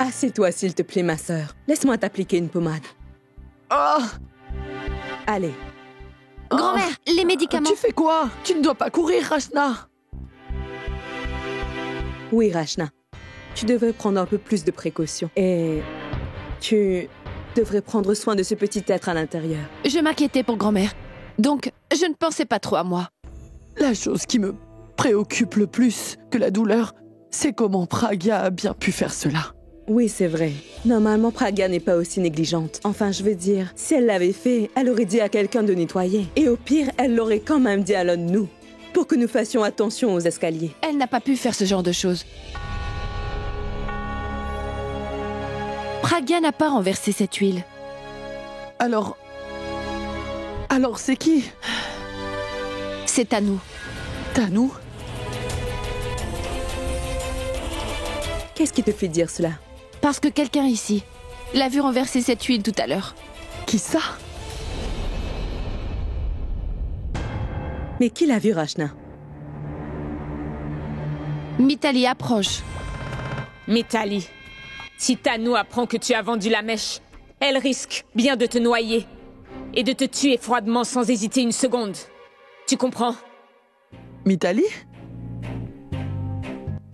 Assieds-toi, s'il te plaît, ma sœur. Laisse-moi t'appliquer une pommade. Oh! Allez. Grand-mère, les médicaments. Tu fais quoi? Tu ne dois pas courir, Rachna. Oui, Rachna. Tu devrais prendre un peu plus de précautions. Et tu devrais prendre soin de ce petit être à l'intérieur. Je m'inquiétais pour grand-mère. Donc, je ne pensais pas trop à moi. La chose qui me préoccupe le plus que la douleur, c'est comment Pragya a bien pu faire cela. Oui, c'est vrai. Normalement, Pragya n'est pas aussi négligente. Enfin, je veux dire, si elle l'avait fait, elle aurait dit à quelqu'un de nettoyer. Et au pire, elle l'aurait quand même dit à l'un de nous, pour que nous fassions attention aux escaliers. Elle n'a pas pu faire ce genre de choses. Pragya n'a pas renversé cette huile. Alors c'est qui? C'est à nous. Tanou? Qu'est-ce qui te fait dire cela? Parce que quelqu'un ici l'a vu renverser cette huile tout à l'heure. Qui ça? Mais qui l'a vu, Rachna? Mitali approche. Mitali, si Tanou apprend que tu as vendu la mèche, elle risque bien de te noyer et de te tuer froidement sans hésiter une seconde. Tu comprends? Mitali?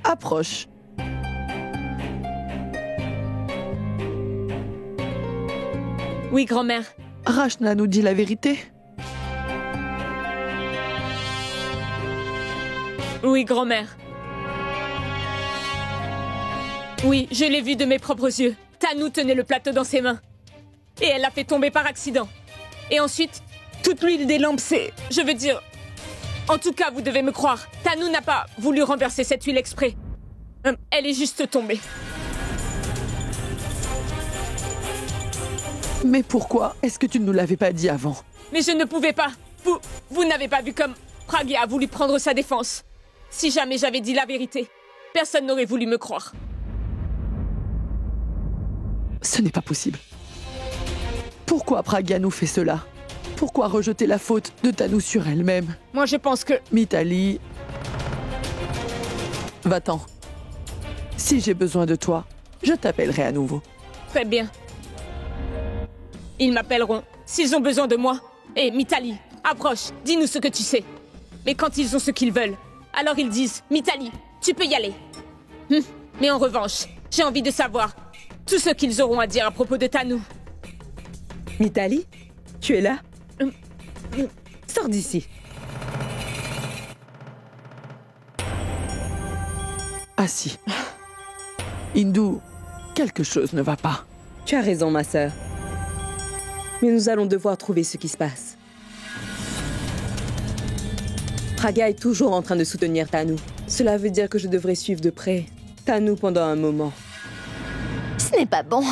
Approche. Oui, grand-mère. Rachna nous dit la vérité. Oui, grand-mère. Oui, je l'ai vu de mes propres yeux. Tanou tenait le plateau dans ses mains. Et elle l'a fait tomber par accident. Et ensuite, toute l'huile des lampes, c'est... Je veux dire... En tout cas, vous devez me croire. Tanou n'a pas voulu renverser cette huile exprès. Elle est juste tombée. Mais pourquoi est-ce que tu ne nous l'avais pas dit avant? Mais je ne pouvais pas. Vous n'avez pas vu comme Pragya a voulu prendre sa défense. Si jamais j'avais dit la vérité, personne n'aurait voulu me croire. Ce n'est pas possible. Pourquoi Pragya nous fait cela? Pourquoi rejeter la faute de Tanou sur elle-même? Moi, je pense que... Mitali... Va-t'en. Si j'ai besoin de toi, je t'appellerai à nouveau. Très bien. Ils m'appelleront s'ils ont besoin de moi. Hé, Mitali, approche, dis-nous ce que tu sais. Mais quand ils ont ce qu'ils veulent, alors ils disent « Mitali, tu peux y aller. » Mais en revanche, j'ai envie de savoir tout ce qu'ils auront à dire à propos de Tanou. Mitali? Tu es là? Sors d'ici. Assis. Hindou, quelque chose ne va pas. Tu as raison, ma sœur. Mais nous allons devoir trouver ce qui se passe. Pragya est toujours en train de soutenir Tanou. Cela veut dire que je devrais suivre de près Tanou pendant un moment. Ce n'est pas bon.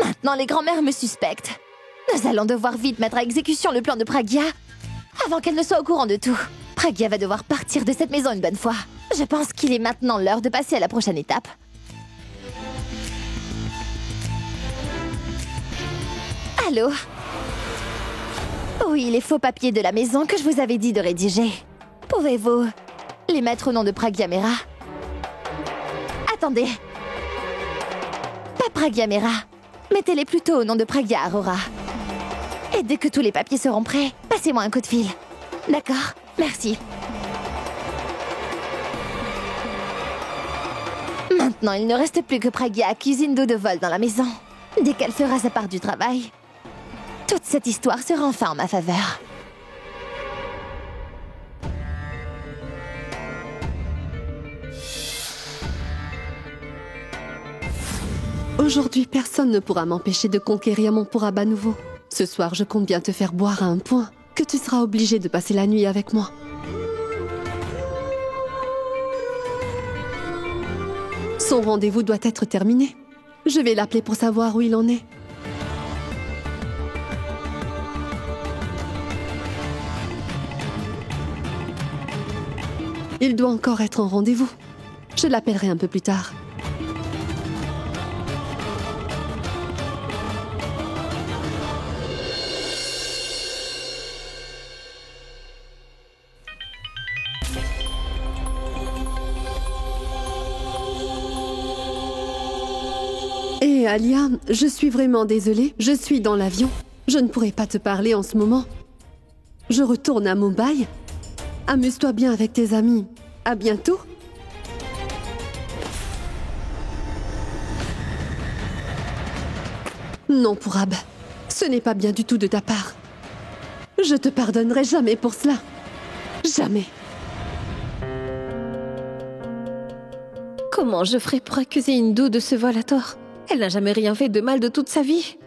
Maintenant, les grands-mères me suspectent. Nous allons devoir vite mettre à exécution le plan de Pragya avant qu'elle ne soit au courant de tout. Pragya va devoir partir de cette maison une bonne fois. Je pense qu'il est maintenant l'heure de passer à la prochaine étape. Allô? Oui, les faux papiers de la maison que je vous avais dit de rédiger. Pouvez-vous les mettre au nom de Pragya Mera? Attendez. Pas Pragya Mera. Mettez-les plutôt au nom de Pragya Arora. Et dès que tous les papiers seront prêts, passez-moi un coup de fil. D'accord? Merci. Maintenant, il ne reste plus que Pragya accuse Hindou de vol dans la maison. Dès qu'elle fera sa part du travail, toute cette histoire sera enfin en ma faveur. Aujourd'hui, personne ne pourra m'empêcher de conquérir mon Puraba nouveau. Ce soir, je compte bien te faire boire à un point que tu seras obligé de passer la nuit avec moi. Son rendez-vous doit être terminé. Je vais l'appeler pour savoir où il en est. Il doit encore être en rendez-vous. Je l'appellerai un peu plus tard. Et Alia, je suis vraiment désolée, je suis dans l'avion. Je ne pourrai pas te parler en ce moment. Je retourne à Mumbai. Amuse-toi bien avec tes amis. À bientôt. Non, Purab. Ce n'est pas bien du tout de ta part. Je te pardonnerai jamais pour cela. Jamais. Comment je ferai pour accuser Hindu de ce vol à tort? Elle n'a jamais rien fait de mal de toute sa vie.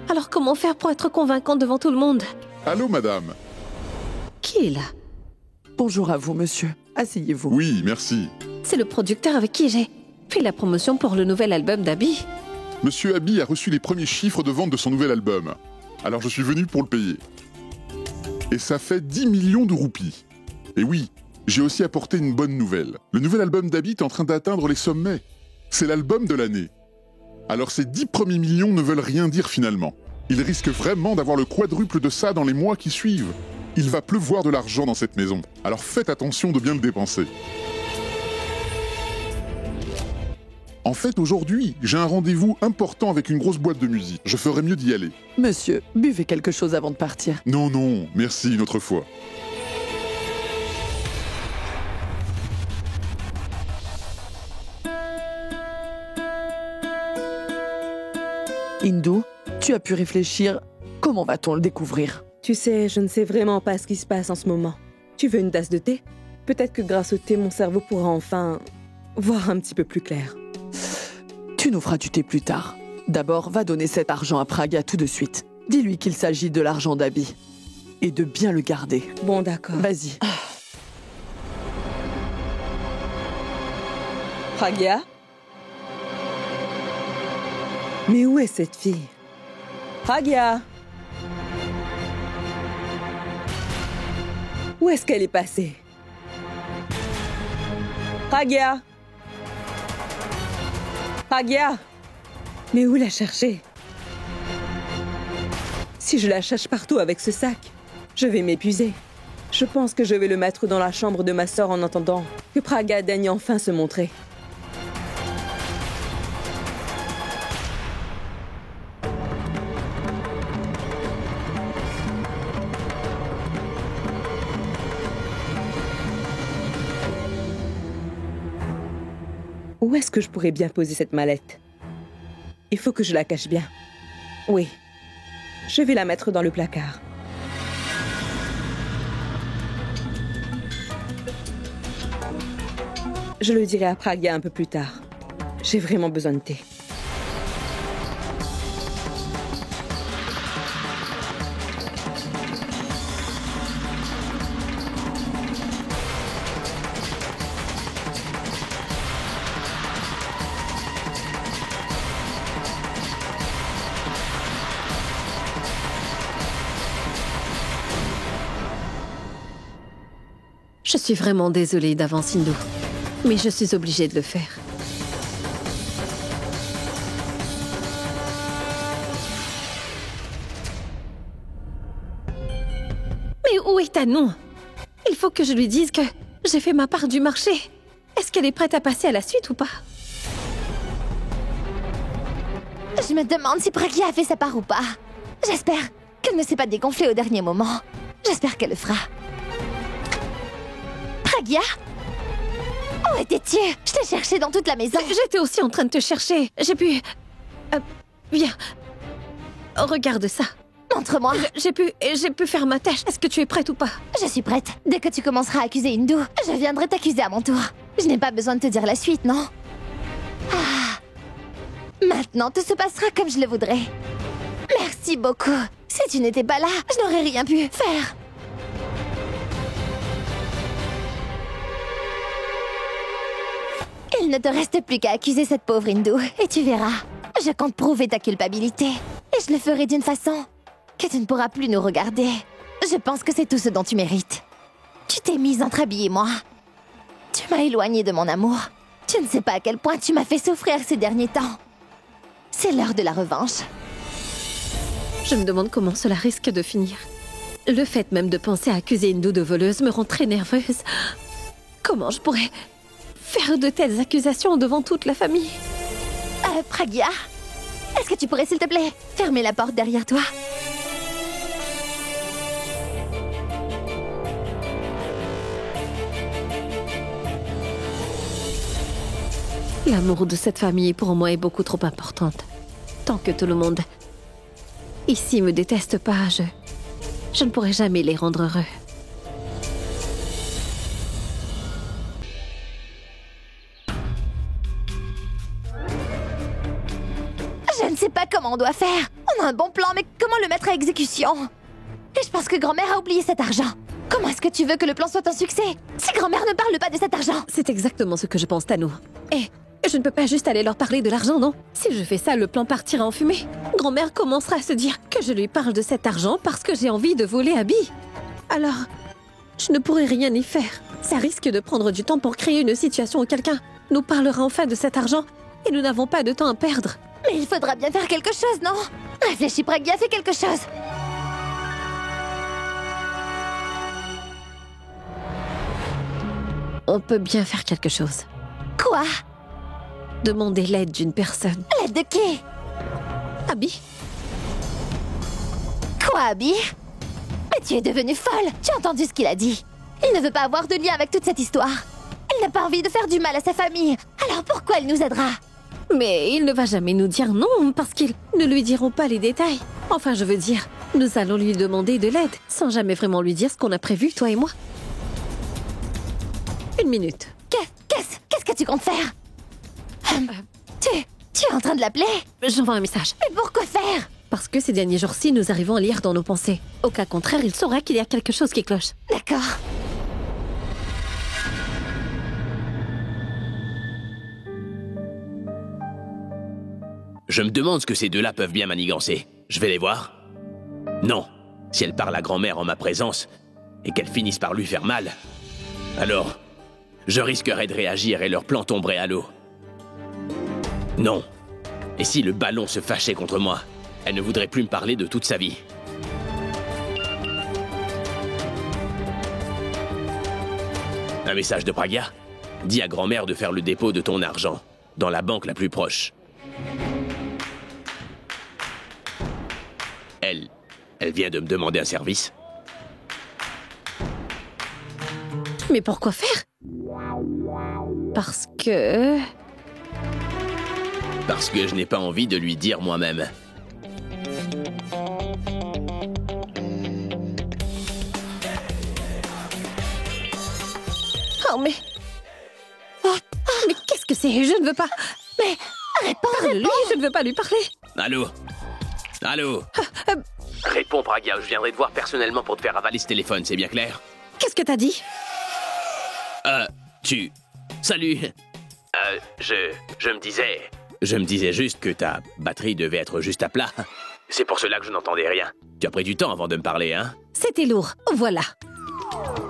Alors comment faire pour être convaincante devant tout le monde? Allô, madame? Qui est là? Bonjour à vous, monsieur. Asseyez-vous. Oui, merci. C'est le producteur avec qui j'ai fait la promotion pour le nouvel album d'Abby. Monsieur Abby a reçu les premiers chiffres de vente de son nouvel album. Alors je suis venu pour le payer. Et ça fait 10 millions de roupies. Et oui, j'ai aussi apporté une bonne nouvelle. Le nouvel album d'Abby est en train d'atteindre les sommets. C'est l'album de l'année. Alors ces 10 premiers millions ne veulent rien dire finalement. Il risque vraiment d'avoir le quadruple de ça dans les mois qui suivent. Il va pleuvoir de l'argent dans cette maison. Alors faites attention de bien le dépenser. En fait, aujourd'hui, j'ai un rendez-vous important avec une grosse boîte de musique. Je ferais mieux d'y aller. Monsieur, buvez quelque chose avant de partir. Non, non, merci une autre fois. Hindu, tu as pu réfléchir. Comment va-t-on le découvrir? Tu sais, je ne sais vraiment pas ce qui se passe en ce moment. Tu veux une tasse de thé? Peut-être que grâce au thé, mon cerveau pourra enfin voir un petit peu plus clair. Tu nous feras du thé plus tard. D'abord, va donner cet argent à Pragya tout de suite. Dis-lui qu'il s'agit de l'argent d'Abby. Et de bien le garder. Bon, d'accord. Vas-y. Pragya? Mais où est cette fille? Pragya? Où est-ce qu'elle est passée? Pragya? Pragya? Mais où la chercher? Si je la cherche partout avec ce sac, je vais m'épuiser. Je pense que je vais le mettre dans la chambre de ma sœur en attendant que Pragya daigne enfin se montrer. Où est-ce que je pourrais bien poser cette mallette? Il faut que je la cache bien. Oui, je vais la mettre dans le placard. Je le dirai à Pragya un peu plus tard. J'ai vraiment besoin de thé. Je suis vraiment désolée d'avance, Hindu. Mais je suis obligée de le faire. Mais où est Tanu? Il faut que je lui dise que j'ai fait ma part du marché. Est-ce qu'elle est prête à passer à la suite ou pas? Je me demande si Pragya a fait sa part ou pas. J'espère qu'elle ne s'est pas dégonflée au dernier moment. J'espère qu'elle le fera. Pragya? Où étais-tu? Je t'ai cherché dans toute la maison. J'étais aussi en train de te chercher. J'ai pu... viens. Regarde ça. Montre-moi. J'ai pu faire ma tâche. Est-ce que tu es prête ou pas? Je suis prête. Dès que tu commenceras à accuser Hindu, je viendrai t'accuser à mon tour. Je n'ai pas besoin de te dire la suite, non? Ah. Maintenant, tout se passera comme je le voudrais. Merci beaucoup. Si tu n'étais pas là, je n'aurais rien pu faire. Il ne te reste plus qu'à accuser cette pauvre Hindu, et tu verras. Je compte prouver ta culpabilité. Et je le ferai d'une façon que tu ne pourras plus nous regarder. Je pense que c'est tout ce dont tu mérites. Tu t'es mise entre Abby et moi. Tu m'as éloignée de mon amour. Tu ne sais pas à quel point tu m'as fait souffrir ces derniers temps. C'est l'heure de la revanche. Je me demande comment cela risque de finir. Le fait même de penser à accuser Hindu de voleuse me rend très nerveuse. Comment je pourrais faire de telles accusations devant toute la famille? Pragya, Est-ce que tu pourrais, s'il te plaît, fermer la porte derrière toi? L'amour de cette famille pour moi est beaucoup trop importante. Tant que tout le monde ici me déteste pas, je ne pourrai jamais les rendre heureux. Je ne sais pas comment on doit faire. On a un bon plan, mais comment le mettre à exécution? Et je pense que grand-mère a oublié cet argent. Comment est-ce que tu veux que le plan soit un succès si grand-mère ne parle pas de cet argent? C'est exactement ce que je pense, Tanou. Et je ne peux pas juste aller leur parler de l'argent, non? Si je fais ça, le plan partira en fumée. Grand-mère commencera à se dire que je lui parle de cet argent parce que j'ai envie de voler Abby. Alors, je ne pourrai rien y faire. Ça risque de prendre du temps pour créer une situation où quelqu'un nous parlera enfin de cet argent et nous n'avons pas de temps à perdre. Mais il faudra bien faire quelque chose, non? Réfléchis, Pragya, fais quelque chose. On peut bien faire quelque chose. Quoi? Demander l'aide d'une personne. L'aide de qui? Abby? Quoi, Abby? Mais tu es devenue folle. Tu as entendu ce qu'il a dit? Il ne veut pas avoir de lien avec toute cette histoire. Il n'a pas envie de faire du mal à sa famille. Alors pourquoi il nous aidera? Mais il ne va jamais nous dire non, parce qu'ils ne lui diront pas les détails. Enfin, je veux dire, nous allons lui demander de l'aide, sans jamais vraiment lui dire ce qu'on a prévu, toi et moi. Une minute. Qu'est-ce que tu comptes faire? Tu es en train de l'appeler? J'envoie un message. Mais pourquoi faire? Parce que ces derniers jours-ci, nous arrivons à lire dans nos pensées. Au cas contraire, il saura qu'il y a quelque chose qui cloche. D'accord. Je me demande ce que ces deux-là peuvent bien manigancer. Je vais les voir. Non. Si elle parle à grand-mère en ma présence, et qu'elle finisse par lui faire mal, alors, je risquerais de réagir et leur plan tomberait à l'eau. Non. Et si le ballon se fâchait contre moi, elle ne voudrait plus me parler de toute sa vie. Un message de Pragya. Dis à grand-mère de faire le dépôt de ton argent, dans la banque la plus proche. Elle vient de me demander un service. Mais pourquoi faire? Parce que je n'ai pas envie de lui dire moi-même. Oh, mais... Mais qu'est-ce que c'est? Je ne veux pas... Mais... Parle-lui, je ne veux pas lui parler. Allô? Allô? Réponds, Pragya, je viendrai te voir personnellement pour te faire avaler ce téléphone, c'est bien clair? Qu'est-ce que t'as dit? Salut. Je me disais juste que ta batterie devait être juste à plat. C'est pour cela que je n'entendais rien. Tu as pris du temps avant de me parler, hein? C'était lourd, voilà.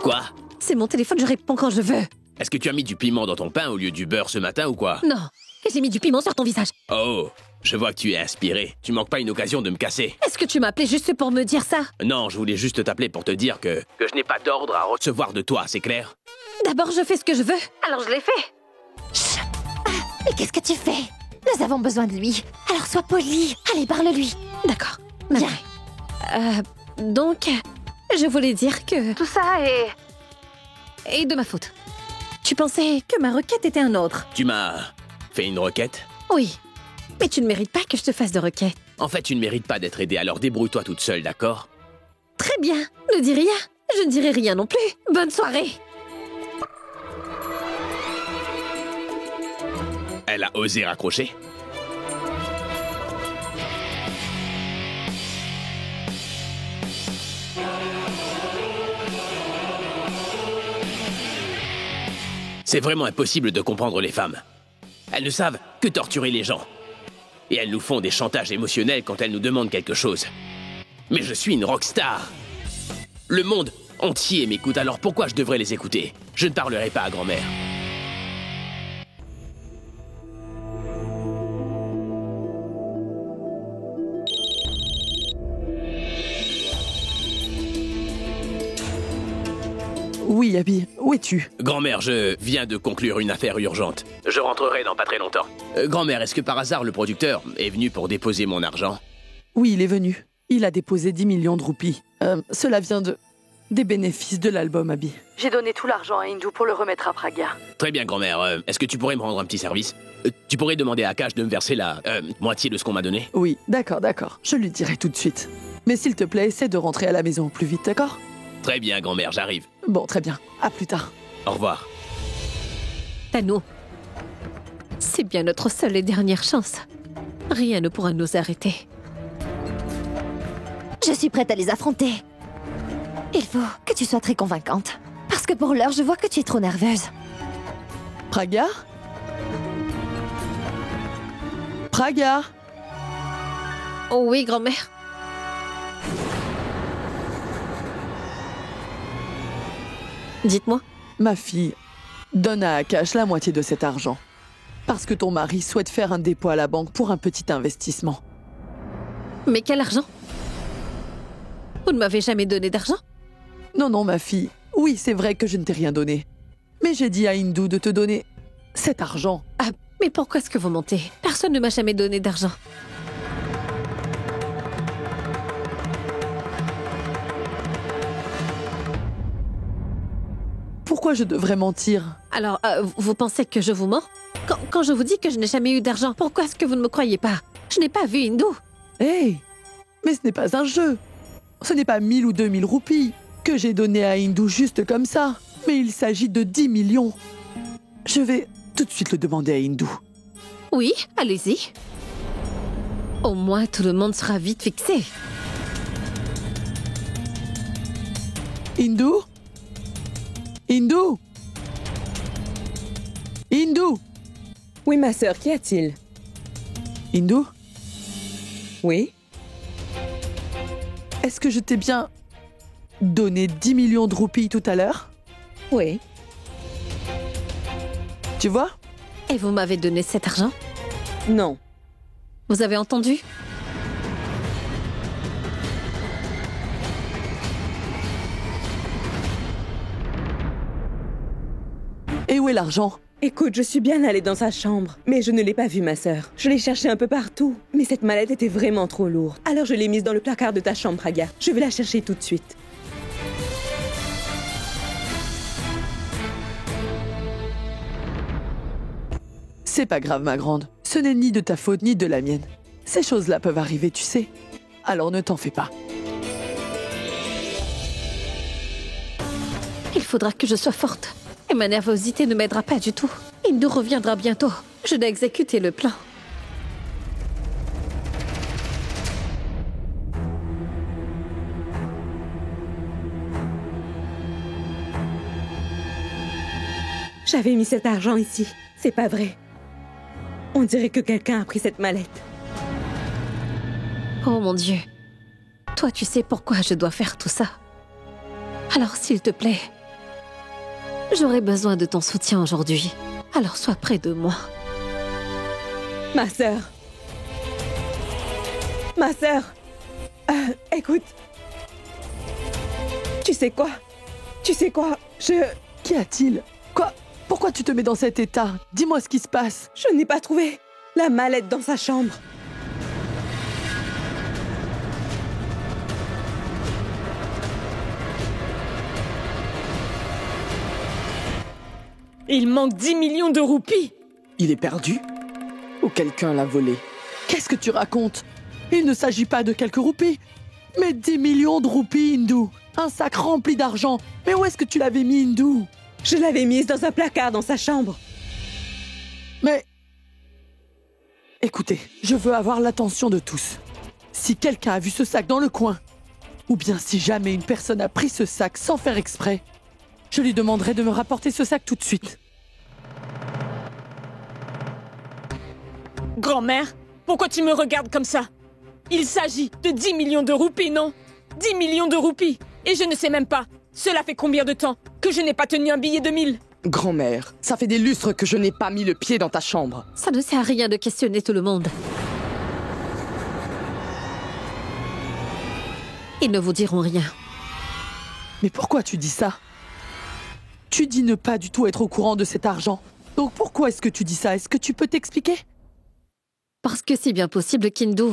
Quoi? C'est mon téléphone, je réponds quand je veux. Est-ce que tu as mis du piment dans ton pain au lieu du beurre ce matin ou quoi? Non, j'ai mis du piment sur ton visage. Oh, je vois que tu es inspiré. Tu manques pas une occasion de me casser. Est-ce que tu m'as appelé juste pour me dire ça? Non, je voulais juste t'appeler pour te dire que je n'ai pas d'ordre à recevoir de toi, c'est clair? D'abord, je fais ce que je veux, alors je l'ai fait. Chut. Mais qu'est-ce que tu fais? Nous avons besoin de lui. Alors sois poli. Allez, parle-lui. D'accord. Bien. Donc, je voulais dire que... Tout ça est de ma faute. Tu pensais que ma requête était un ordre. Tu m'as fait une requête? Oui. Mais tu ne mérites pas que je te fasse de requête. En fait, tu ne mérites pas d'être aidée, alors débrouille-toi toute seule, d'accord? Très bien. Ne dis rien. Je ne dirai rien non plus. Bonne soirée. Elle a osé raccrocher? C'est vraiment impossible de comprendre les femmes. Elles ne savent que torturer les gens. Et elles nous font des chantages émotionnels quand elles nous demandent quelque chose. Mais je suis une rockstar. Le monde entier m'écoute, alors pourquoi je devrais les écouter? Je ne parlerai pas à grand-mère. Oui, Abby, où es-tu? Grand-mère, je viens de conclure une affaire urgente. Je rentrerai dans pas très longtemps. Grand-mère, est-ce que par hasard le producteur est venu pour déposer mon argent? Oui, il est venu. Il a déposé 10 millions de roupies. Cela vient des bénéfices de l'album, Abby. J'ai donné tout l'argent à Hindu pour le remettre à Pragya. Très bien, grand-mère. Est-ce que tu pourrais me rendre un petit service? Tu pourrais demander à Akash de me verser la moitié de ce qu'on m'a donné? Oui, d'accord. Je lui dirai tout de suite. Mais s'il te plaît, essaie de rentrer à la maison au plus vite, d'accord? Très bien, grand-mère, j'arrive. Bon, très bien. À plus tard. Au revoir. Tano, c'est bien notre seule et dernière chance. Rien ne pourra nous arrêter. Je suis prête à les affronter. Il faut que tu sois très convaincante. Parce que pour l'heure, je vois que tu es trop nerveuse. Pragya? Pragya? Oh oui, grand-mère. Dites-moi. Ma fille, donne à Akash la moitié de cet argent. Parce que ton mari souhaite faire un dépôt à la banque pour un petit investissement. Mais quel argent? Vous ne m'avez jamais donné d'argent? Non, ma fille. Oui, c'est vrai que je ne t'ai rien donné. Mais j'ai dit à Hindu de te donner cet argent. Ah, mais pourquoi est-ce que vous mentez? Personne ne m'a jamais donné d'argent. Pourquoi je devrais mentir? Alors, vous pensez que je vous mens? Quand je vous dis que je n'ai jamais eu d'argent, pourquoi est-ce que vous ne me croyez pas? Je n'ai pas vu Hindu. Hey! Mais ce n'est pas un jeu. Ce n'est pas 1000 ou 2000 roupies que j'ai donné à Hindu juste comme ça. Mais il s'agit de 10 millions. Je vais tout de suite le demander à Hindu. Oui, allez-y. Au moins, tout le monde sera vite fixé. Hindu? Hindu? Hindu? Oui, ma sœur, qu'y a-t-il? Hindu? Oui? Est-ce que je t'ai bien donné 10 millions de roupies tout à l'heure? Oui. Tu vois? Et vous m'avez donné cet argent? Non. Vous avez entendu? Et où est l'argent? Écoute, je suis bien allée dans sa chambre, mais je ne l'ai pas vue, ma sœur. Je l'ai cherchée un peu partout, mais cette mallette était vraiment trop lourde. Alors je l'ai mise dans le placard de ta chambre, Pragya. Je vais la chercher tout de suite. C'est pas grave, ma grande. Ce n'est ni de ta faute ni de la mienne. Ces choses-là peuvent arriver, tu sais. Alors ne t'en fais pas. Il faudra que je sois forte. Et ma nervosité ne m'aidera pas du tout. Il nous reviendra bientôt. Je dois exécuter le plan. J'avais mis cet argent ici. C'est pas vrai. On dirait que quelqu'un a pris cette mallette. Oh mon Dieu. Toi, tu sais pourquoi je dois faire tout ça. Alors, s'il te plaît, j'aurai besoin de ton soutien aujourd'hui. Alors, sois près de moi. Ma sœur. Ma sœur. Écoute. Tu sais quoi? Qu'y a-t-il? Quoi? Pourquoi tu te mets dans cet état? Dis-moi ce qui se passe. Je n'ai pas trouvé la mallette dans sa chambre. Il manque 10 millions de roupies. Il est perdu? Ou quelqu'un l'a volé? Qu'est-ce que tu racontes? Il ne s'agit pas de quelques roupies, mais 10 millions de roupies, Hindu. Un sac rempli d'argent. Mais où est-ce que tu l'avais mis, Hindu? Je l'avais mise dans un placard dans sa chambre. Mais... Écoutez, je veux avoir l'attention de tous. Si quelqu'un a vu ce sac dans le coin, ou bien si jamais une personne a pris ce sac sans faire exprès, je lui demanderai de me rapporter ce sac tout de suite. Grand-mère, pourquoi tu me regardes comme ça? Il s'agit de 10 millions de roupies, non? 10 millions de roupies. Et je ne sais même pas. Cela fait combien de temps que je n'ai pas tenu un billet de 1000? Grand-mère, ça fait des lustres que je n'ai pas mis le pied dans ta chambre. Ça ne sert à rien de questionner tout le monde. Ils ne vous diront rien. Mais pourquoi tu dis ça? Tu dis ne pas du tout être au courant de cet argent. Donc pourquoi est-ce que tu dis ça? Est-ce que tu peux t'expliquer? Parce que c'est bien possible qu'Hindu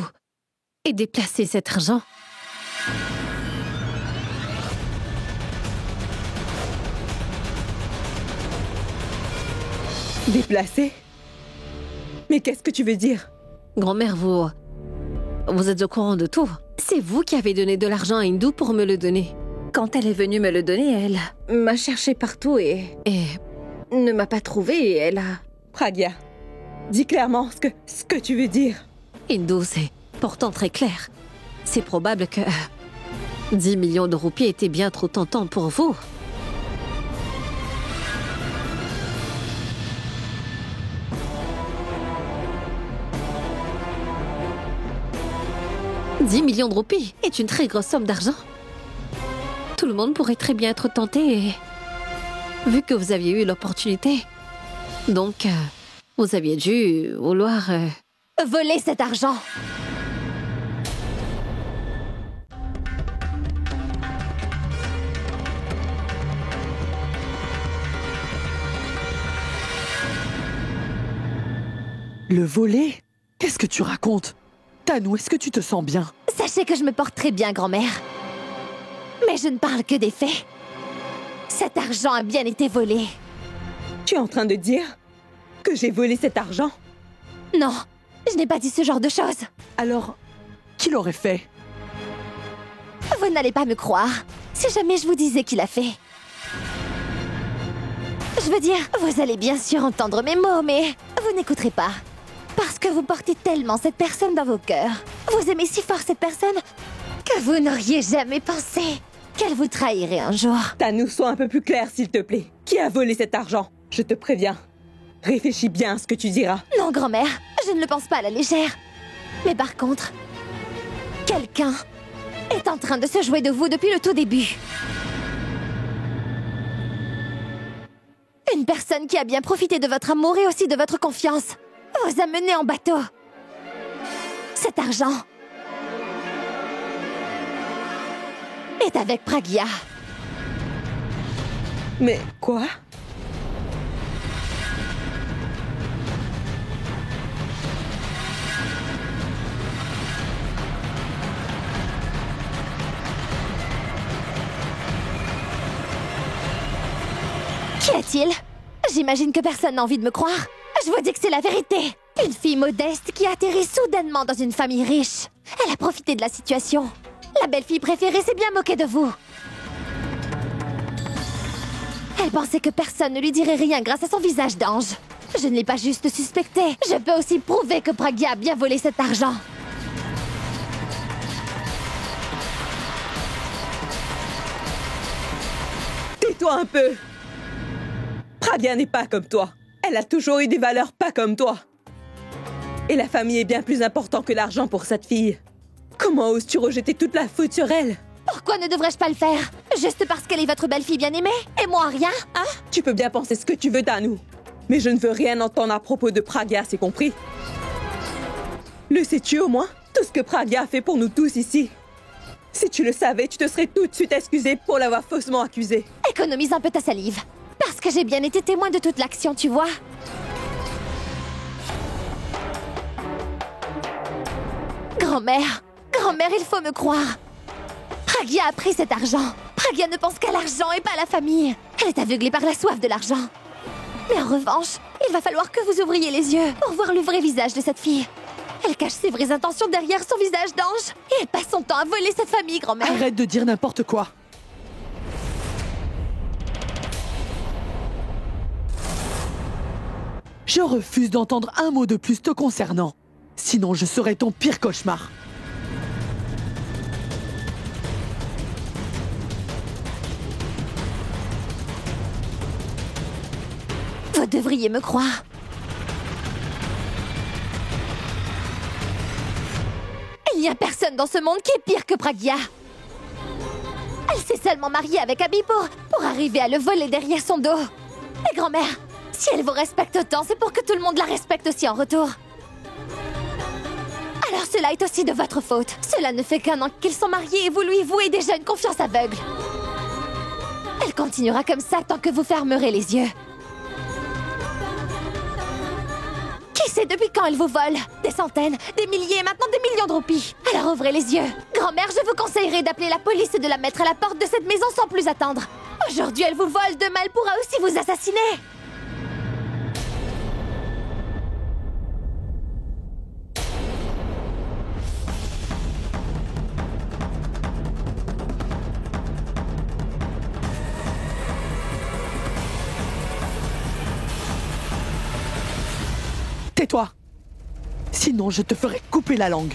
ait déplacé cet argent. Déplacé? Mais qu'est-ce que tu veux dire? Grand-mère, vous êtes au courant de tout. C'est vous qui avez donné de l'argent à Hindu pour me le donner. Quand elle est venue me le donner, elle m'a cherché partout et ne m'a pas trouvé et elle a... Pragya, dis clairement ce que tu veux dire. Hindu, c'est pourtant très clair. C'est probable que 10 millions de roupies étaient bien trop tentants pour vous. « 10 millions de roupies est une très grosse somme d'argent. Tout le monde pourrait très bien être tenté et... Vu que vous aviez eu l'opportunité, donc vous aviez dû vouloir... Voler cet argent! Le voler? Qu'est-ce que tu racontes? Tanou, est-ce que tu te sens bien? Sachez que je me porte très bien, grand-mère. Mais je ne parle que des faits. Cet argent a bien été volé. Tu es en train de dire que j'ai volé cet argent? Non, je n'ai pas dit ce genre de choses. Alors, qui l'aurait fait? Vous n'allez pas me croire si jamais je vous disais qui l'a fait. Je veux dire, vous allez bien sûr entendre mes mots, mais vous n'écouterez pas. Parce que vous portez tellement cette personne dans vos cœurs. Vous aimez si fort cette personne que vous n'auriez jamais pensé qu'elle vous trahirait un jour. Tanou, sois un peu plus clair, s'il te plaît. Qui a volé cet argent? Je te préviens. Réfléchis bien à ce que tu diras. Non, grand-mère, je ne le pense pas à la légère. Mais par contre, quelqu'un est en train de se jouer de vous depuis le tout début. Une personne qui a bien profité de votre amour et aussi de votre confiance. Vous a mené en bateau. Cet argent est avec Pragya. Mais quoi? Qu'y a-t-il? J'imagine que personne n'a envie de me croire. Je vous dis que c'est la vérité. Une fille modeste qui atterrit soudainement dans une famille riche. Elle a profité de la situation. La belle-fille préférée s'est bien moquée de vous. Elle pensait que personne ne lui dirait rien grâce à son visage d'ange. Je ne l'ai pas juste suspecté. Je peux aussi prouver que Pragya a bien volé cet argent. Tais-toi un peu! Pragya n'est pas comme toi. Elle a toujours eu des valeurs pas comme toi. Et la famille est bien plus important que l'argent pour cette fille. Comment oses-tu rejeter toute la faute sur elle? Pourquoi ne devrais-je pas le faire? Juste parce qu'elle est votre belle-fille bien-aimée? Et moi, rien? Hein? Tu peux bien penser ce que tu veux, Tanou. Mais je ne veux rien entendre à propos de Pragya, c'est compris? Le sais-tu au moins? Tout ce que Pragya a fait pour nous tous ici. Si tu le savais, tu te serais tout de suite excusée pour l'avoir faussement accusée. Économise un peu ta salive. Parce que j'ai bien été témoin de toute l'action, tu vois. Grand-mère, il faut me croire. Pragya a pris cet argent. Pragya ne pense qu'à l'argent et pas à la famille. Elle est aveuglée par la soif de l'argent. Mais en revanche, il va falloir que vous ouvriez les yeux pour voir le vrai visage de cette fille. Elle cache ses vraies intentions derrière son visage d'ange. Et elle passe son temps à voler cette famille, grand-mère. Arrête de dire n'importe quoi. Je refuse d'entendre un mot de plus te concernant. Sinon, je serai ton pire cauchemar. Vous devriez me croire. Il n'y a personne dans ce monde qui est pire que Pragya. Elle s'est seulement mariée avec Abhi pour arriver à le voler derrière son dos. Et grand-mère, si elle vous respecte autant, c'est pour que tout le monde la respecte aussi en retour. Alors cela est aussi de votre faute. Cela ne fait qu'un an qu'ils sont mariés et vous lui vouez déjà une confiance aveugle. Elle continuera comme ça tant que vous fermerez les yeux. Qui sait depuis quand elle vous vole? Des centaines, des milliers, maintenant des millions de roupies. Alors ouvrez les yeux. Grand-mère, je vous conseillerais d'appeler la police et de la mettre à la porte de cette maison sans plus attendre. Aujourd'hui, elle vous vole, demain elle pourra aussi vous assassiner. Tais-toi! Sinon, je te ferai couper la langue.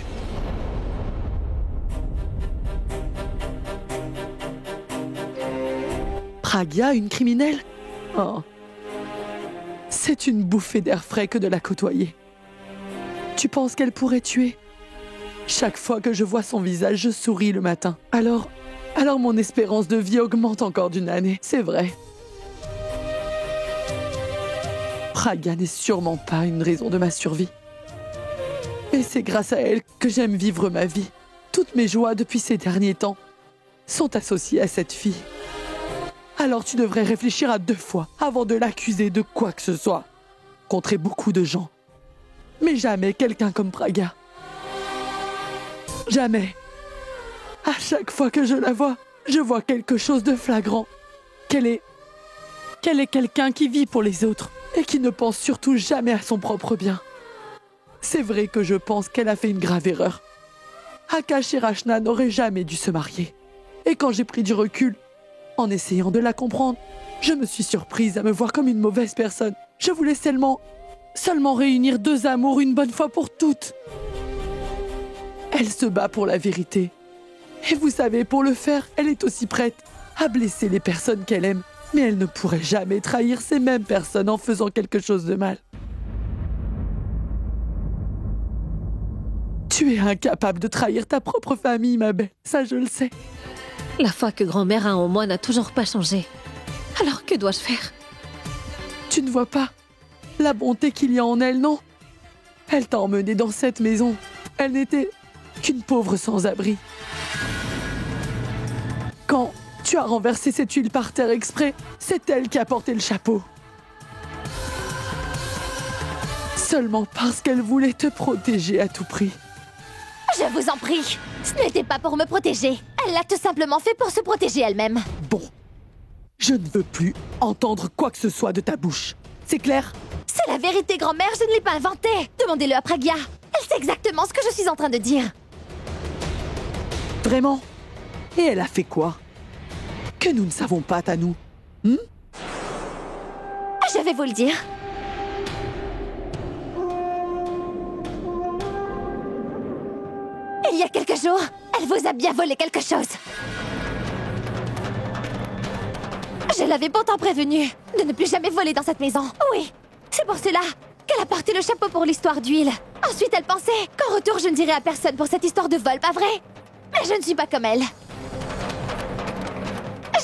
Pragya, une criminelle? Oh. C'est une bouffée d'air frais que de la côtoyer. Tu penses qu'elle pourrait tuer? Chaque fois que je vois son visage, je souris le matin. Alors mon espérance de vie augmente encore d'une année, c'est vrai. Pragya n'est sûrement pas une raison de ma survie. Et c'est grâce à elle que j'aime vivre ma vie. Toutes mes joies depuis ces derniers temps sont associées à cette fille. Alors tu devrais réfléchir à 2 fois avant de l'accuser de quoi que ce soit. Contre beaucoup de gens. Mais jamais quelqu'un comme Pragya. Jamais. À chaque fois que je la vois, je vois quelque chose de flagrant. Qu'elle est quelqu'un qui vit pour les autres et qui ne pense surtout jamais à son propre bien. C'est vrai que je pense qu'elle a fait une grave erreur. Akash et Rachna n'auraient jamais dû se marier. Et quand j'ai pris du recul, en essayant de la comprendre, je me suis surprise à me voir comme une mauvaise personne. Je voulais seulement réunir 2 amours une bonne fois pour toutes. Elle se bat pour la vérité. Et vous savez, pour le faire, elle est aussi prête à blesser les personnes qu'elle aime. Mais elle ne pourrait jamais trahir ces mêmes personnes en faisant quelque chose de mal. Tu es incapable de trahir ta propre famille, ma belle. Ça, je le sais. La foi que grand-mère a en moi n'a toujours pas changé. Alors que dois-je faire? Tu ne vois pas la bonté qu'il y a en elle, non? Elle t'a emmenée dans cette maison. Elle n'était qu'une pauvre sans-abri. Quand tu as renversé cette huile par terre exprès, c'est elle qui a porté le chapeau. Seulement parce qu'elle voulait te protéger à tout prix. Je vous en prie, ce n'était pas pour me protéger. Elle l'a tout simplement fait pour se protéger elle-même. Bon, je ne veux plus entendre quoi que ce soit de ta bouche. C'est clair? C'est la vérité, grand-mère, je ne l'ai pas inventée. Demandez-le à Pragya. Elle sait exactement ce que je suis en train de dire. Vraiment? Et elle a fait quoi? Que nous ne savons pas, Tanou. Je vais vous le dire. Il y a quelques jours, elle vous a bien volé quelque chose. Je l'avais pourtant prévenue de ne plus jamais voler dans cette maison. Oui, c'est pour cela qu'elle a porté le chapeau pour l'histoire d'huile. Ensuite, elle pensait qu'en retour, je ne dirais à personne pour cette histoire de vol, pas vrai? Mais je ne suis pas comme elle.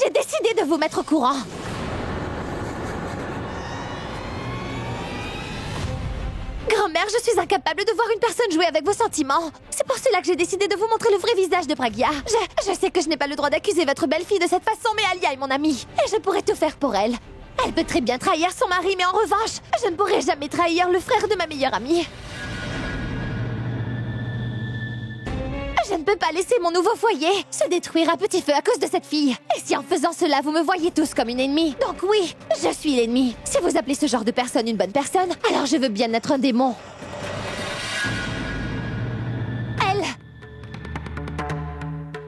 J'ai décidé de vous mettre au courant. Grand-mère, je suis incapable de voir une personne jouer avec vos sentiments. C'est pour cela que j'ai décidé de vous montrer le vrai visage de Pragya. Je sais que je n'ai pas le droit d'accuser votre belle-fille de cette façon, mais Alia est mon amie. Et je pourrais tout faire pour elle. Elle peut très bien trahir son mari, mais en revanche, je ne pourrai jamais trahir le frère de ma meilleure amie. Je ne peux pas laisser mon nouveau foyer se détruire à petit feu à cause de cette fille. Et si en faisant cela, vous me voyez tous comme une ennemie. Donc oui, je suis l'ennemi. Si vous appelez ce genre de personne une bonne personne, alors je veux bien être un démon. Elle,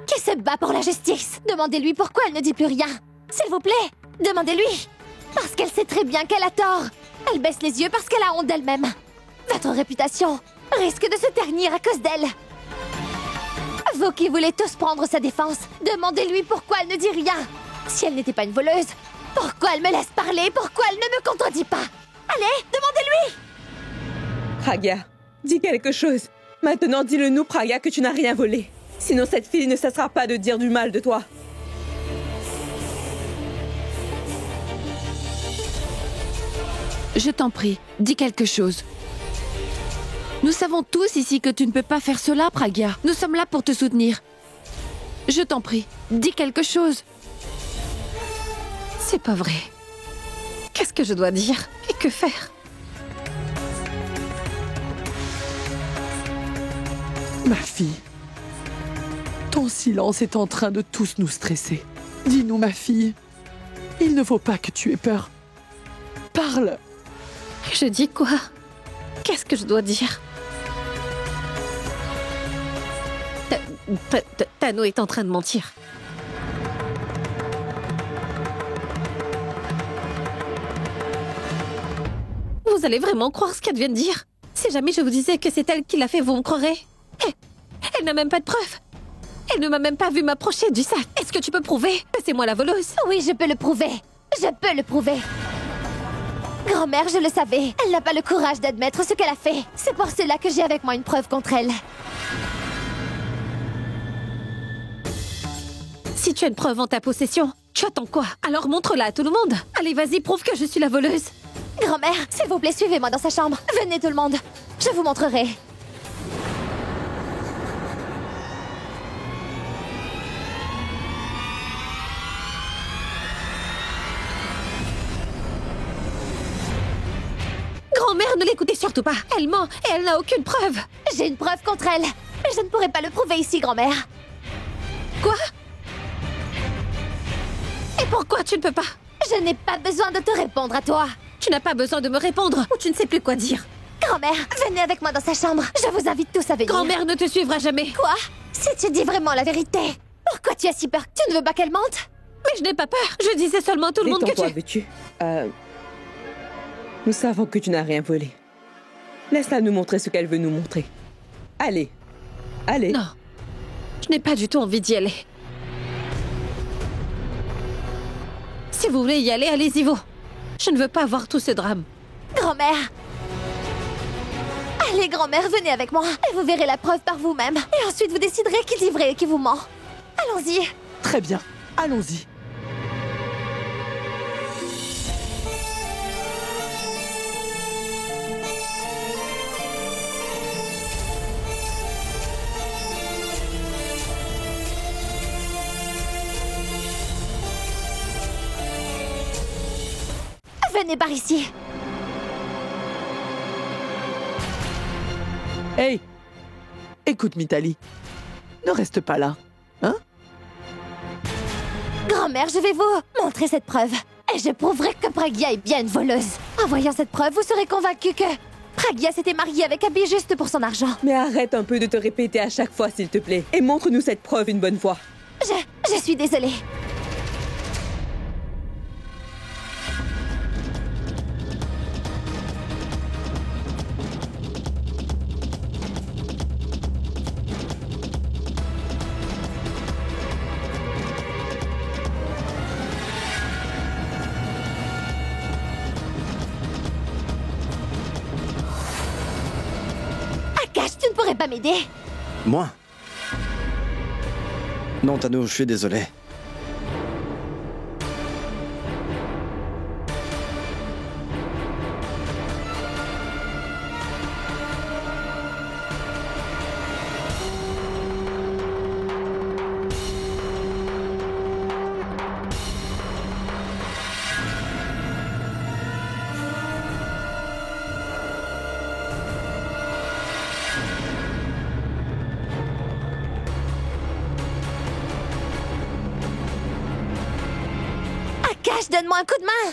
qui se bat pour la justice. Demandez-lui pourquoi elle ne dit plus rien. S'il vous plaît, demandez-lui. Parce qu'elle sait très bien qu'elle a tort. Elle baisse les yeux parce qu'elle a honte d'elle-même. Votre réputation risque de se ternir à cause d'elle. Vous qui voulez tous prendre sa défense, demandez-lui pourquoi elle ne dit rien. Si elle n'était pas une voleuse, pourquoi elle me laisse parler? Pourquoi elle ne me contredit pas? Allez, demandez-lui! Pragya, dis quelque chose. Maintenant, dis-le nous, Pragya, que tu n'as rien volé. Sinon, cette fille ne cessera pas de dire du mal de toi. Je t'en prie, dis quelque chose. Nous savons tous ici que tu ne peux pas faire cela, Pragya. Nous sommes là pour te soutenir. Je t'en prie, dis quelque chose. C'est pas vrai. Qu'est-ce que je dois dire et que faire? Ma fille, ton silence est en train de tous nous stresser. Dis-nous, ma fille, il ne faut pas que tu aies peur. Parle. Je dis quoi? Qu'est-ce que je dois dire? Tano est en train de mentir. Vous allez vraiment croire ce qu'elle vient de dire? Si jamais je vous disais que c'est elle qui l'a fait, vous me croirez? Elle n'a même pas de preuves. Elle ne m'a même pas vu m'approcher du sac. Est-ce que tu peux prouver que c'est moi la voleuse? Oui, je peux le prouver. Je peux le prouver. Grand-mère, je le savais. Elle n'a pas le courage d'admettre ce qu'elle a fait. C'est pour cela que j'ai avec moi une preuve contre elle. Si tu as une preuve en ta possession, tu attends quoi? Alors montre-la à tout le monde. Allez, vas-y, prouve que je suis la voleuse. Grand-mère, s'il vous plaît, suivez-moi dans sa chambre. Venez tout le monde. Je vous montrerai. Grand-mère, ne l'écoutez surtout pas. Elle ment et elle n'a aucune preuve. J'ai une preuve contre elle. Mais je ne pourrai pas le prouver ici, grand-mère. Quoi? Et pourquoi tu ne peux pas? Je n'ai pas besoin de te répondre à toi. Tu n'as pas besoin de me répondre ou tu ne sais plus quoi dire. Grand-mère, venez avec moi dans sa chambre. Je vous invite tous à venir. Grand-mère ne te suivra jamais. Quoi? Si tu dis vraiment la vérité, pourquoi tu as si peur? Tu ne veux pas qu'elle mente? Mais je n'ai pas peur. Je disais seulement à tout le monde que Détends-toi, tu... veux-tu? Nous savons que tu n'as rien volé. Laisse-la nous montrer ce qu'elle veut nous montrer. Allez. Allez. Non. Je n'ai pas du tout envie d'y aller. Si vous voulez y aller, allez-y vous. Je ne veux pas voir tout ce drame. Grand-mère! Allez, grand-mère, venez avec moi. Et vous verrez la preuve par vous-même. Et ensuite, vous déciderez qui dit vrai et qui vous ment. Allons-y. Très bien, allons-y. Venez par ici. Hey! Écoute, Mitali. Ne reste pas là, hein? Grand-mère, je vais vous montrer cette preuve. Et je prouverai que Pragya est bien une voleuse. En voyant cette preuve, vous serez convaincu que Pragya s'était mariée avec Abby juste pour son argent. Mais arrête un peu de te répéter à chaque fois, s'il te plaît. Et montre-nous cette preuve une bonne fois. Je suis désolée. Akash, tu ne pourrais pas m'aider? Moi? Non, Tano, je suis désolé. Akash, donne-moi un coup de main.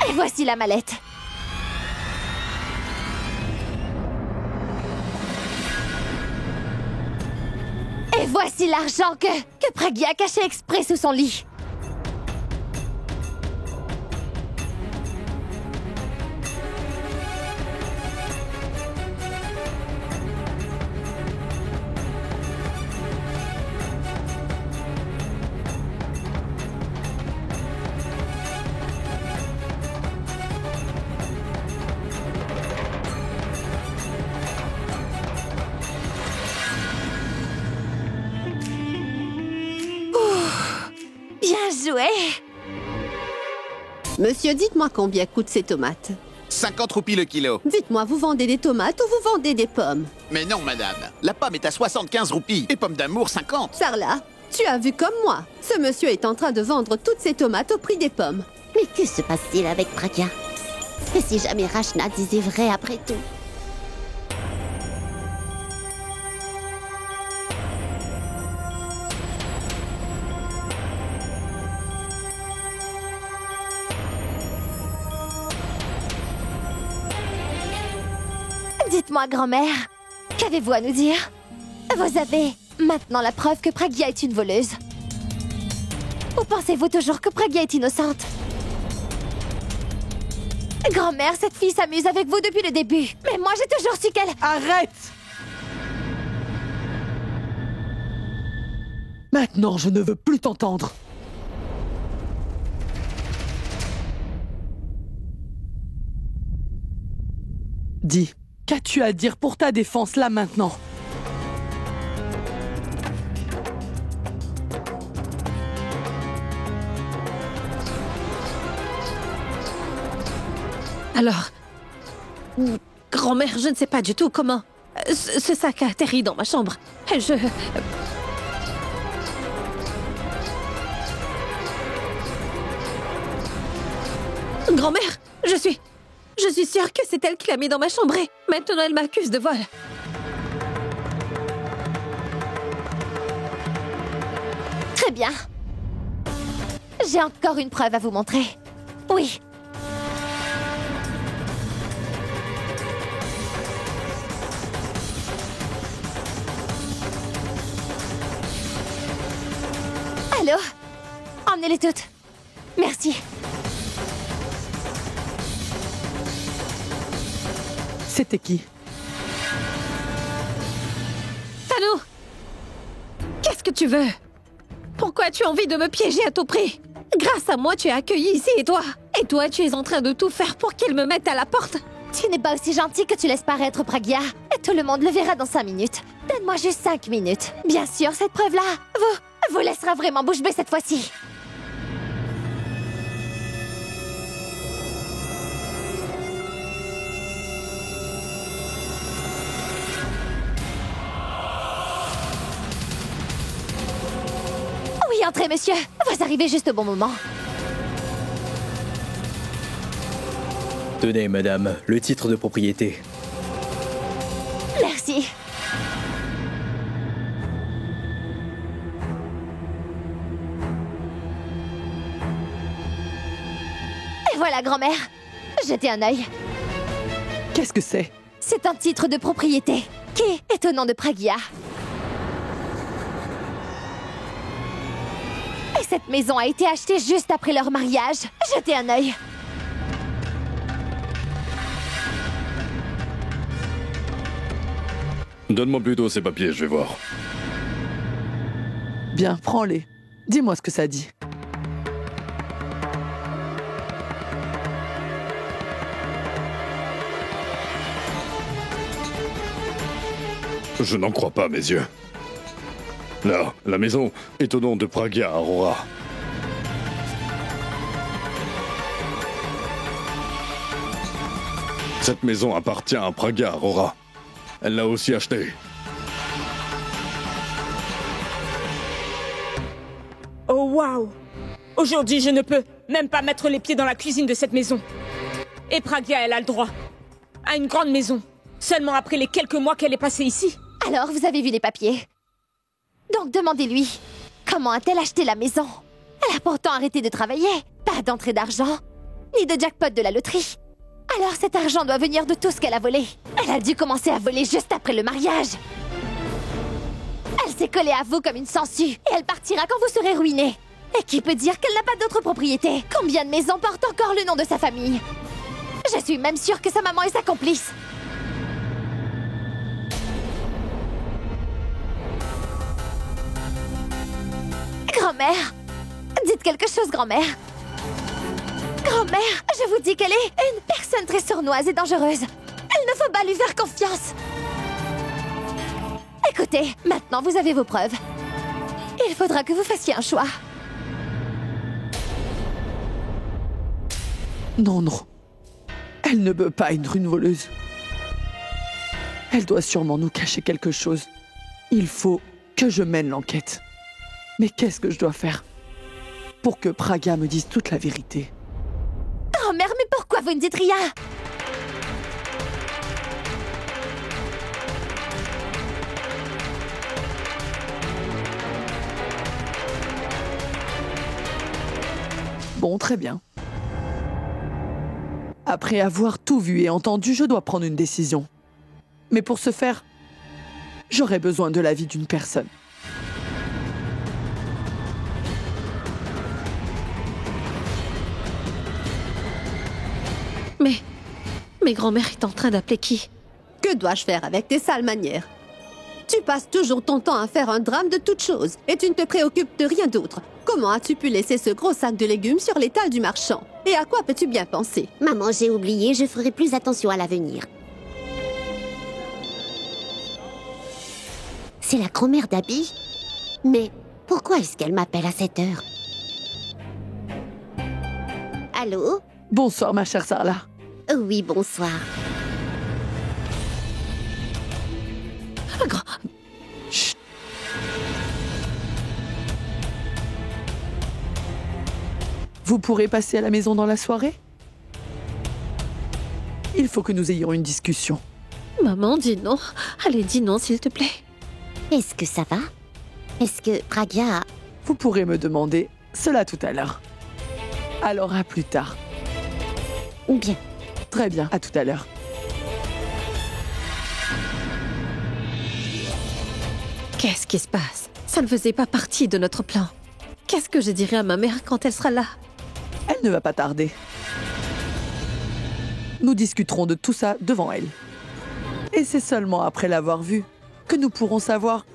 Et voici la mallette. Et voici l'argent que Pragya a caché exprès sous son lit. Bien joué. Monsieur, dites-moi combien coûtent ces tomates. 50 roupies le kilo. Dites-moi, vous vendez des tomates ou vous vendez des pommes? Mais non, madame. La pomme est à 75 roupies et pomme d'amour 50. Sarla, tu as vu comme moi. Ce monsieur est en train de vendre toutes ces tomates au prix des pommes. Mais que se passe-t-il avec Pragya? Et si jamais Rachna disait vrai après tout? Dites-moi, grand-mère, qu'avez-vous à nous dire? Vous avez maintenant la preuve que Pragya est une voleuse. Ou pensez-vous toujours que Pragya est innocente? Grand-mère, cette fille s'amuse avec vous depuis le début. Mais moi, j'ai toujours su qu'elle... Arrête! Maintenant, je ne veux plus t'entendre. Dis, qu'as-tu à dire pour ta défense là maintenant? Alors, grand-mère, je ne sais pas du tout comment ce sac a atterri dans ma chambre. Grand-mère, je suis sûre que c'est elle qui l'a mis dans ma chambre et maintenant elle m'accuse de vol. Très bien. J'ai encore une preuve à vous montrer. Oui. Allô? Emmenez-les toutes. Merci. C'était qui? Tano! Qu'est-ce que tu veux? Pourquoi tu as envie de me piéger à tout prix? Grâce à moi, tu es accueilli ici et toi? Et toi, tu es en train de tout faire pour qu'il me mette à la porte? Tu n'es pas aussi gentil que tu laisses paraître, Pragya. Et tout le monde le verra dans 5 minutes. Donne-moi juste 5 minutes. Bien sûr, cette preuve-là, vous laissera vraiment bouche bée cette fois-ci. Oui, entrez, monsieur. Vous arrivez juste au bon moment. Tenez, madame, le titre de propriété. Merci. Et voilà, grand-mère. Jetez un œil. Qu'est-ce que c'est? C'est un titre de propriété qui est au nom de Pragya. Et cette maison a été achetée juste après leur mariage. Jetez un œil. Donne-moi plutôt ces papiers, je vais voir. Bien, prends-les. Dis-moi ce que ça dit. Je n'en crois pas, mes yeux. Là, la maison est au nom de Pragya Aurora. Cette maison appartient à Pragya Aurora. Elle l'a aussi achetée. Oh waouh! Aujourd'hui, je ne peux même pas mettre les pieds dans la cuisine de cette maison. Et Pragya, elle a le droit à une grande maison, seulement après les quelques mois qu'elle est passée ici. Alors, vous avez vu les papiers? Donc demandez-lui, comment a-t-elle acheté la maison? Elle a pourtant arrêté de travailler. Pas d'entrée d'argent, ni de jackpot de la loterie. Alors cet argent doit venir de tout ce qu'elle a volé. Elle a dû commencer à voler juste après le mariage. Elle s'est collée à vous comme une sangsue et elle partira quand vous serez ruinés. Et qui peut dire qu'elle n'a pas d'autre propriété? Combien de maisons portent encore le nom de sa famille? Je suis même sûre que sa maman est sa complice. Grand-mère! Dites quelque chose, grand-mère! Grand-mère, je vous dis qu'elle est une personne très sournoise et dangereuse. Il ne faut pas lui faire confiance. Écoutez, maintenant vous avez vos preuves. Il faudra que vous fassiez un choix. Non, non. Elle ne peut pas être une voleuse. Elle doit sûrement nous cacher quelque chose. Il faut que je mène l'enquête. Mais qu'est-ce que je dois faire pour que Praga me dise toute la vérité? Grand-mère, mais pourquoi vous ne dites rien? Bon, très bien. Après avoir tout vu et entendu, je dois prendre une décision. Mais pour ce faire, j'aurai besoin de l'avis d'une personne. Mais grand-mère est en train d'appeler qui? Que dois-je faire avec tes sales manières? Tu passes toujours ton temps à faire un drame de toutes choses et tu ne te préoccupes de rien d'autre. Comment as-tu pu laisser ce gros sac de légumes sur l'étal du marchand? Et à quoi peux-tu bien penser? Maman, j'ai oublié, je ferai plus attention à l'avenir. C'est la grand-mère d'Abby? Mais pourquoi est-ce qu'elle m'appelle à cette heure? Allô? Bonsoir, ma chère Sarla. Oui, bonsoir. Chut. Vous pourrez passer à la maison dans la soirée? Il faut que nous ayons une discussion. Maman, dis non. Allez, dis non, s'il te plaît. Est-ce que ça va? Est-ce que Praga... Vous pourrez me demander cela tout à l'heure. Alors à plus tard. Bien. Très bien, à tout à l'heure. Qu'est-ce qui se passe? Ça ne faisait pas partie de notre plan. Qu'est-ce que je dirai à ma mère quand elle sera là? Elle ne va pas tarder. Nous discuterons de tout ça devant elle. Et c'est seulement après l'avoir vue que nous pourrons savoir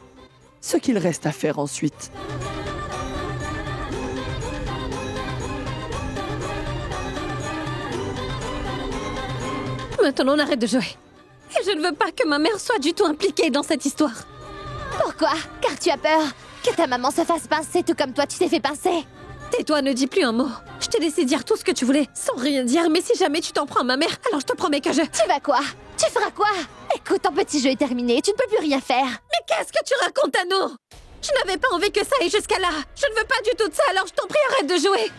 ce qu'il reste à faire ensuite. Maintenant, on arrête de jouer. Et je ne veux pas que ma mère soit du tout impliquée dans cette histoire. Pourquoi? Car tu as peur que ta maman se fasse pincer tout comme toi tu t'es fait pincer. Tais-toi, ne dis plus un mot. Je t'ai laissé dire tout ce que tu voulais, sans rien dire, mais si jamais tu t'en prends à ma mère, alors je te promets que je... Tu vas quoi? Tu feras quoi? Écoute, ton petit jeu est terminé, tu ne peux plus rien faire. Mais qu'est-ce que tu racontes, Anno? Je n'avais pas envie que ça aille jusqu'à là. Je ne veux pas du tout de ça, alors je t'en prie, arrête de jouer.